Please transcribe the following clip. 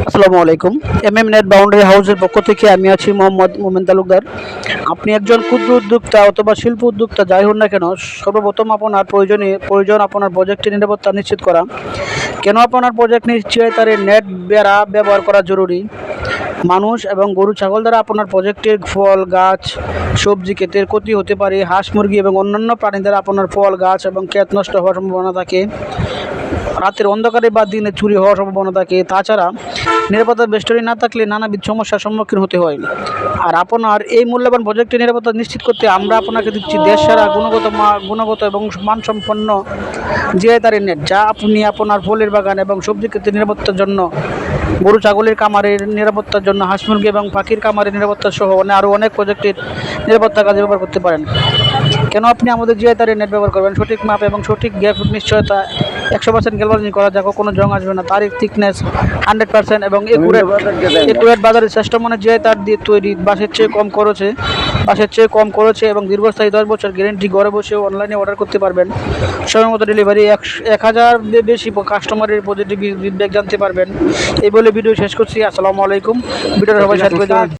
আসসালামু আলাইকুম। Net boundary হাউসের পক্ষ থেকে আমি আছি মোহাম্মদ মোমেন তালুকদার। আপনি একজন ক্ষুদ্র উদ্যোক্তা অথবা শিল্প উদ্যোক্তা যাই হন না কেন, সর্বপ্রথম আপনার প্রয়োজন আপনার প্রজেক্টের নিরাপত্তা নিশ্চিত করা। কেন আপনার প্রজেক্ট নিশ্চয়তার নেট বেড়া ব্যবহার করা জরুরি? মানুষ এবং গরু ছাগল দ্বারা আপনার প্রজেক্টের ফল গাছ সবজি ক্ষেতের ক্ষতি হতে পারে। হাঁস মুরগি এবং অন্যান্য প্রাণী দ্বারা আপনার ফল গাছ এবং ক্ষেত নষ্ট হওয়ার সম্ভাবনা থাকে। রাতের অন্ধকারে বা দিনে চুরি হওয়ার সম্ভাবনা থাকে। তাছাড়া নিরাপত্তা বেষ্টনী না থাকলে নানাবিধ সমস্যার সম্মুখীন হতে হয়। আর আপনার এই মূল্যবান প্রজেক্টের নিরাপত্তা নিশ্চিত করতে আমরা আপনাকে দিচ্ছি দেশ সেরা গুণগত এবং মানসম্পন্ন জিআই নেট, যা আপনি আপনার ফলের বাগান এবং সবজি ক্ষেত্রে নিরাপত্তার জন্য, গরু ছাগলের কামারের নিরাপত্তার জন্য, হাঁস মুরগি এবং পাখির কামারের নিরাপত্তা সহ আরও অনেক প্রজেক্টের নিরাপত্তা কাজে ব্যবহার করতে পারেন। কেন আপনি আমাদের জিআই নেট ব্যবহার করবেন? সঠিক মাপ এবং সঠিক গ্যাপ নিশ্চয়তা, 100% গ্যালভানিং করা, যা কোনো জং আসবে না, তারিখ থিকনেস 100% এবং একুরেট বাজারের শ্রেষ্ঠ মানের জিআই তার দিয়ে তৈরি, বাসের চেয়ে কম খরচে এবং দীর্ঘস্থায়ী 10 বছর গ্যারেন্টি। ঘরে বসেও অনলাইনে অর্ডার করতে পারবেন। সময় মতো ডেলিভারি, 1000 বেশি কাস্টমারের পজিটিভ ফিডব্যাক জানতে পারবেন। এই বলে ভিডিও শেষ করছি। আসসালামু আলাইকুম। ভিডিওটা সবাই শেয়ার করে দেবেন।